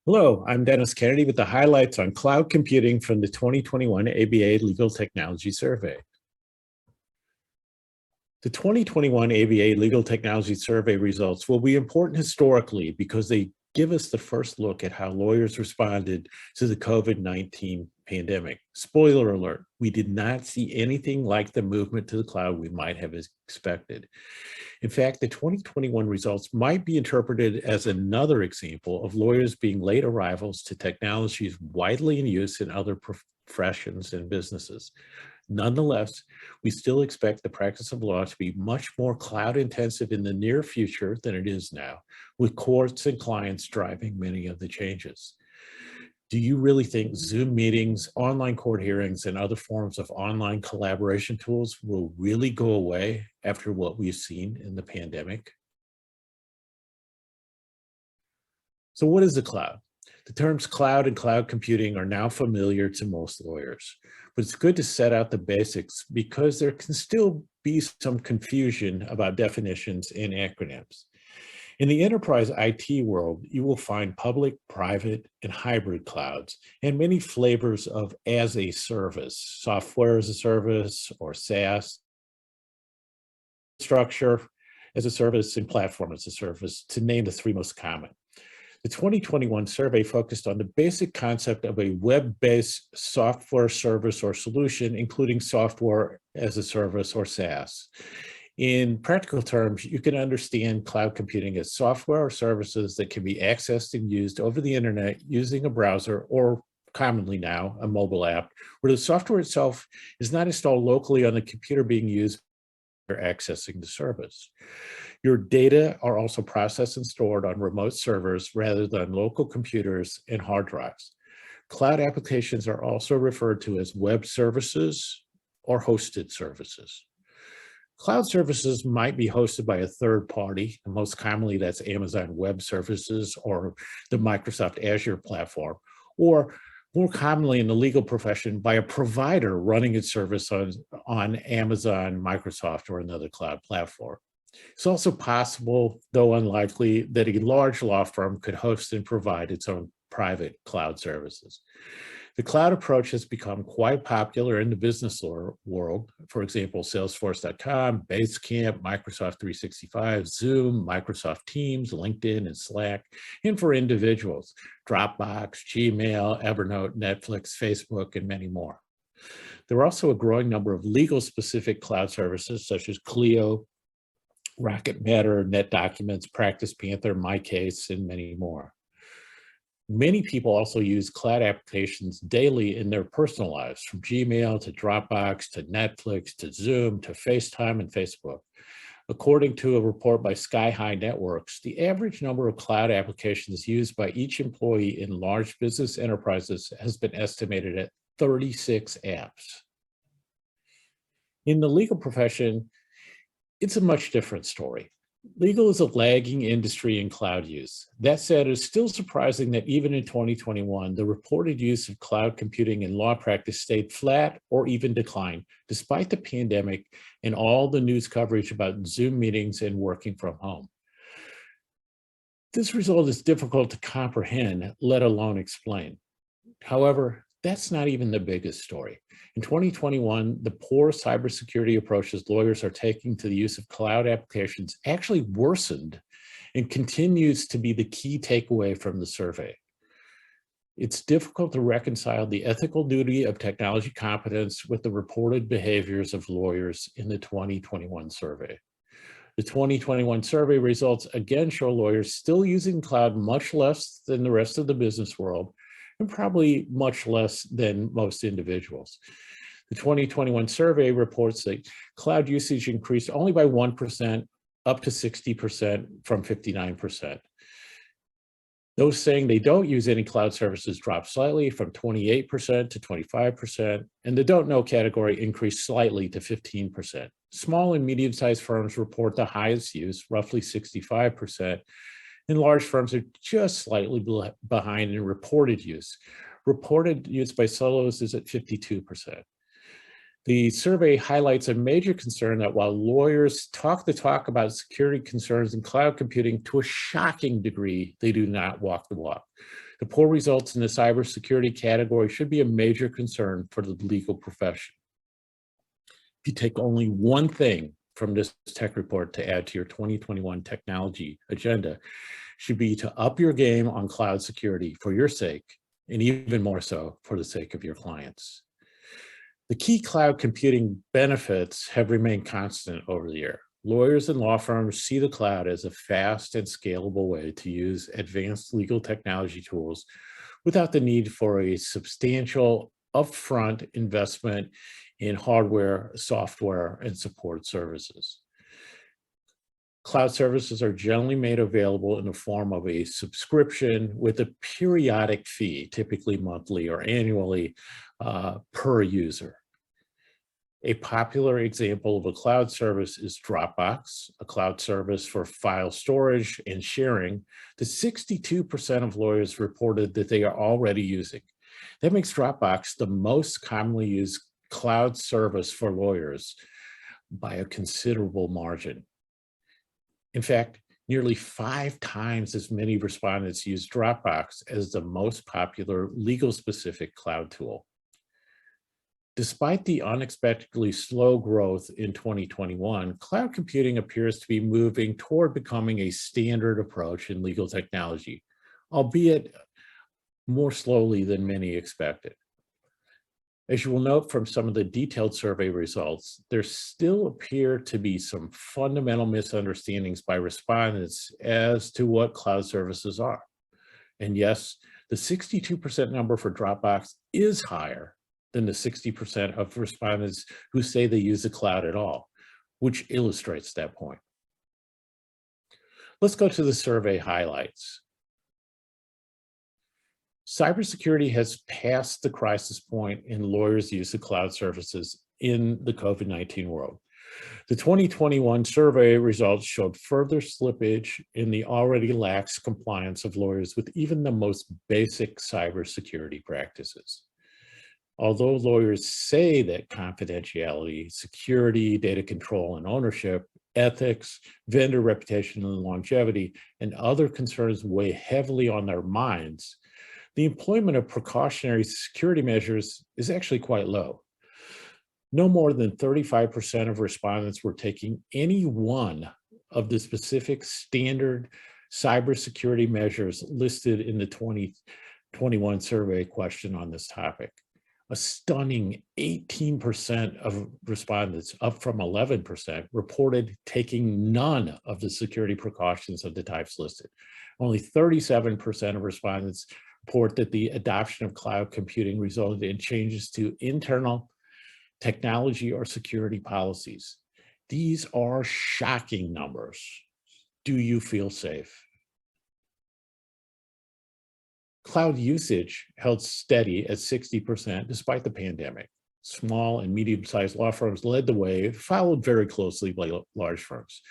Hello, I'm Dennis Kennedy with the highlights on cloud computing from the 2021 ABA Legal Technology Survey. The 2021 ABA Legal Technology Survey results will be important historically because they give us the first look at how lawyers responded to the COVID-19 pandemic. Spoiler alert, we did not see anything like the movement to the cloud we might have expected. In fact, the 2021 results might be interpreted as another example of lawyers being late arrivals to technologies widely in use in other professions and businesses. Nonetheless, we still expect the practice of law to be much more cloud intensive in the near future than it is now, with courts and clients driving many of the changes. Do you really think Zoom meetings, online court hearings, and other forms of online collaboration tools will really go away after what we've seen in the pandemic? So what is the cloud? The terms cloud and cloud computing are now familiar to most lawyers, but it's good to set out the basics because there can still be some confusion about definitions and acronyms. In the enterprise IT world, you will find public, private, and hybrid clouds, and many flavors of as a service, software as a service, or SaaS, structure as a service, and platform as a service, to name the three most common. The 2021 survey focused on the basic concept of a web-based software service or solution, including software as a service or SaaS. In practical terms, you can understand cloud computing as software or services that can be accessed and used over the internet using a browser or commonly now a mobile app, where the software itself is not installed locally on the computer being used or accessing the service. Your data are also processed and stored on remote servers rather than local computers and hard drives. Cloud applications are also referred to as web services or hosted services. Cloud services might be hosted by a third party, and most commonly that's Amazon Web Services or the Microsoft Azure platform, or more commonly in the legal profession by a provider running its service on Amazon, Microsoft, or another cloud platform. It's also possible, though unlikely, that a large law firm could host and provide its own private cloud services. The cloud approach has become quite popular in the business world. For example, Salesforce.com, Basecamp, Microsoft 365, Zoom, Microsoft Teams, LinkedIn, and Slack. And for individuals, Dropbox, Gmail, Evernote, Netflix, Facebook, and many more. There are also a growing number of legal-specific cloud services such as Clio, Rocket Matter, NetDocuments, Practice Panther, MyCase, and many more. Many people also use cloud applications daily in their personal lives, from Gmail to Dropbox to Netflix to Zoom to FaceTime and Facebook. According to a report by Sky High Networks, the average number of cloud applications used by each employee in large business enterprises has been estimated at 36 apps. In the legal profession, it's a much different story. Legal is a lagging industry in cloud use. That said, it's still surprising that even in 2021, the reported use of cloud computing in law practice stayed flat or even declined, despite the pandemic and all the news coverage about Zoom meetings and working from home. This result is difficult to comprehend, let alone explain. However, that's not even the biggest story. In 2021, the poor cybersecurity approaches lawyers are taking to the use of cloud applications actually worsened and continues to be the key takeaway from the survey. It's difficult to reconcile the ethical duty of technology competence with the reported behaviors of lawyers in the 2021 survey. The 2021 survey results again show lawyers still using cloud much less than the rest of the business world, and probably much less than most individuals. The 2021 survey reports that cloud usage increased only by 1%, up to 60% from 59%. Those saying they don't use any cloud services dropped slightly from 28% to 25%, and the don't know category increased slightly to 15%. Small and medium-sized firms report the highest use, roughly 65%, and large firms are just slightly behind in reported use. Reported use by solos is at 52%. The survey highlights a major concern that while lawyers talk the talk about security concerns in cloud computing, to a shocking degree, they do not walk the walk. The poor results in the cybersecurity category should be a major concern for the legal profession. If you take only one thing from this tech report to add to your 2021 technology agenda, should be to up your game on cloud security for your sake, and even more so for the sake of your clients. The key cloud computing benefits have remained constant over the year. Lawyers and law firms see the cloud as a fast and scalable way to use advanced legal technology tools without the need for a substantial upfront investment in hardware, software, and support services. Cloud services are generally made available in the form of a subscription with a periodic fee, typically monthly or annually, per user. A popular example of a cloud service is Dropbox, a cloud service for file storage and sharing that 62% of lawyers reported that they are already using. That makes Dropbox the most commonly used cloud service for lawyers by a considerable margin. In fact, nearly 5 times as many respondents use Dropbox as the most popular legal-specific cloud tool. Despite the unexpectedly slow growth in 2021, cloud computing appears to be moving toward becoming a standard approach in legal technology, albeit more slowly than many expected. As you will note from some of the detailed survey results, there still appear to be some fundamental misunderstandings by respondents as to what cloud services are. And yes, the 62% number for Dropbox is higher than the 60% of respondents who say they use the cloud at all, which illustrates that point. Let's go to the survey highlights. Cybersecurity has passed the crisis point in lawyers' use of cloud services in the COVID-19 world. The 2021 survey results showed further slippage in the already lax compliance of lawyers with even the most basic cybersecurity practices. Although lawyers say that confidentiality, security, data control and ownership, ethics, vendor reputation and longevity, and other concerns weigh heavily on their minds, the employment of precautionary security measures is actually quite low. No more than 35% of respondents were taking any one of the specific standard cybersecurity measures listed in the 2021 survey question on this topic. A stunning 18% of respondents, up from 11%, reported taking none of the security precautions of the types listed. Only 37% of respondents report that the adoption of cloud computing resulted in changes to internal technology or security policies. These are shocking numbers. Do you feel safe? Cloud usage held steady at 60% despite the pandemic. Small and medium-sized law firms led the way, followed very closely by large firms.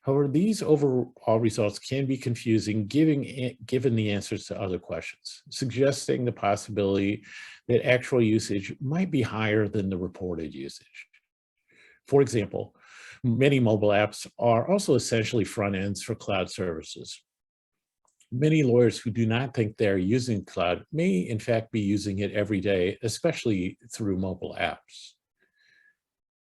However, these overall results can be confusing given the answers to other questions, suggesting the possibility that actual usage might be higher than the reported usage. For example, many mobile apps are also essentially front ends for cloud services. Many lawyers who do not think they're using cloud may in fact be using it every day, especially through mobile apps.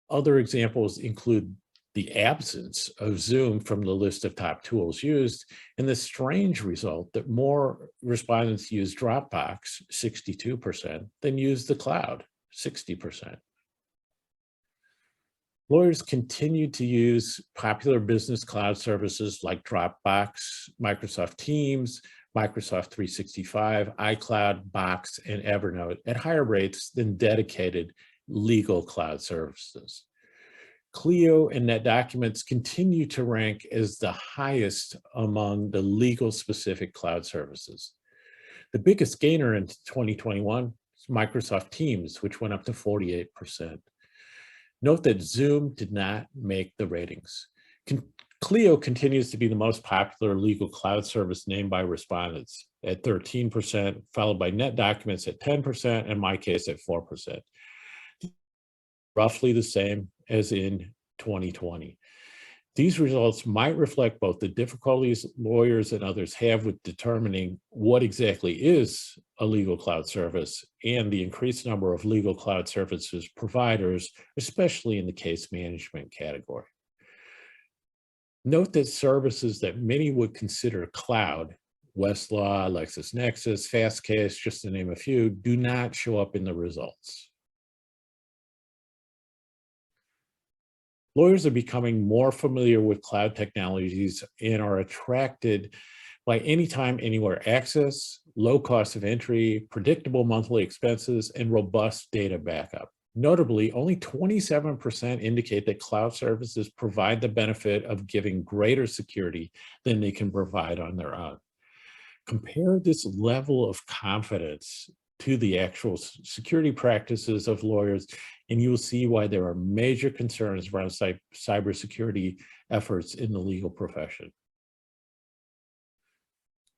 Other examples include the absence of Zoom from the list of top tools used, and the strange result that more respondents use Dropbox, 62%, than use the cloud, 60%. Lawyers continue to use popular business cloud services like Dropbox, Microsoft Teams, Microsoft 365, iCloud, Box, and Evernote at higher rates than dedicated legal cloud services. Clio and NetDocuments continue to rank as the highest among the legal-specific cloud services. The biggest gainer in 2021 is Microsoft Teams, which went up to 48%. Note that Zoom did not make the ratings. Clio continues to be the most popular legal cloud service named by respondents at 13%, followed by NetDocuments at 10%, and MyCase at 4%. roughly the same as in 2020. These results might reflect both the difficulties lawyers and others have with determining what exactly is a legal cloud service and the increased number of legal cloud services providers, especially in the case management category. Note that services that many would consider cloud, Westlaw, LexisNexis, Fastcase, just to name a few, do not show up in the results. Lawyers are becoming more familiar with cloud technologies and are attracted by anytime, anywhere access, low cost of entry, predictable monthly expenses, and robust data backup. Notably, only 27% indicate that cloud services provide the benefit of giving greater security than they can provide on their own. Compare this level of confidence to the actual security practices of lawyers, and you will see why there are major concerns around cybersecurity efforts in the legal profession.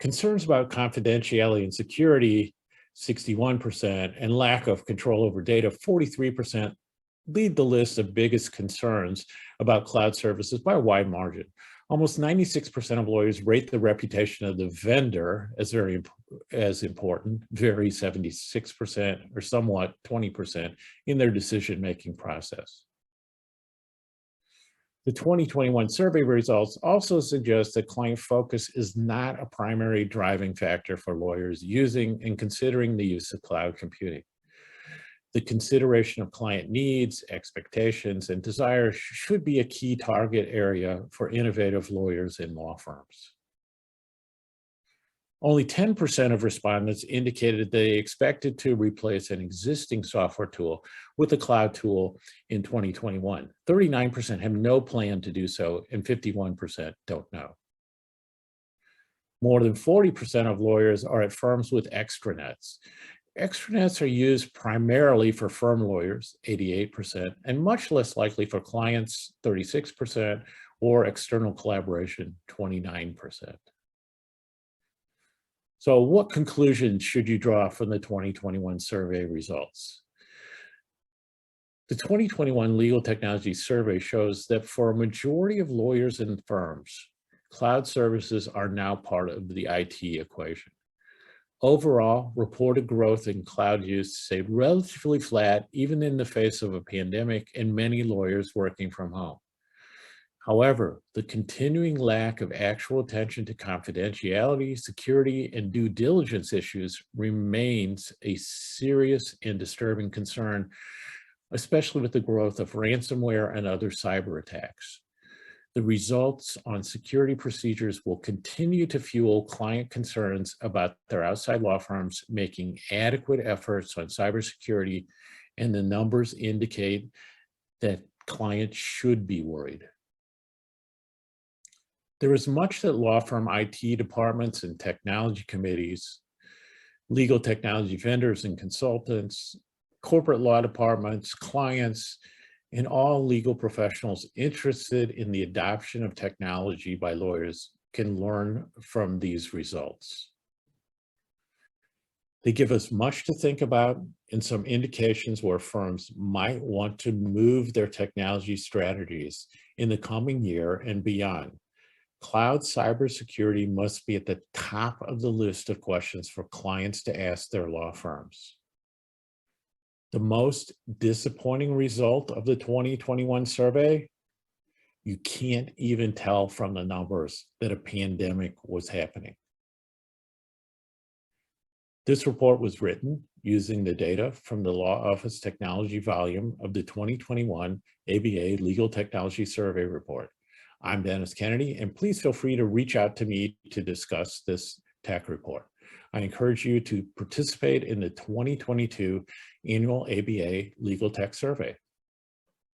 Concerns about confidentiality and security, 61%, and lack of control over data, 43%, lead the list of biggest concerns about cloud services by a wide margin. Almost 96% of lawyers rate the reputation of the vendor as important, vary 76% or somewhat 20% in their decision-making process. The 2021 survey results also suggest that client focus is not a primary driving factor for lawyers using and considering the use of cloud computing. The consideration of client needs, expectations, and desires should be a key target area for innovative lawyers and law firms. Only 10% of respondents indicated they expected to replace an existing software tool with a cloud tool in 2021. 39% have no plan to do so, and 51% don't know. More than 40% of lawyers are at firms with extranets. Extranets are used primarily for firm lawyers, 88%, and much less likely for clients, 36%, or external collaboration, 29%. So what conclusions should you draw from the 2021 survey results? The 2021 Legal Technology Survey shows that for a majority of lawyers and firms, cloud services are now part of the IT equation. Overall, reported growth in cloud use stayed relatively flat, even in the face of a pandemic and many lawyers working from home. However, the continuing lack of actual attention to confidentiality, security, and due diligence issues remains a serious and disturbing concern, especially with the growth of ransomware and other cyber attacks. The results on security procedures will continue to fuel client concerns about their outside law firms making adequate efforts on cybersecurity, and the numbers indicate that clients should be worried. There is much that law firm IT departments and technology committees, legal technology vendors and consultants, corporate law departments, clients, and all legal professionals interested in the adoption of technology by lawyers can learn from these results. They give us much to think about and some indications where firms might want to move their technology strategies in the coming year and beyond. Cloud cybersecurity must be at the top of the list of questions for clients to ask their law firms. The most disappointing result of the 2021 survey, you can't even tell from the numbers that a pandemic was happening. This report was written using the data from the Law Office Technology volume of the 2021 ABA Legal Technology Survey Report. I'm Dennis Kennedy, and please feel free to reach out to me to discuss this tech report. I encourage you to participate in the 2022 Annual ABA Legal Tech Survey.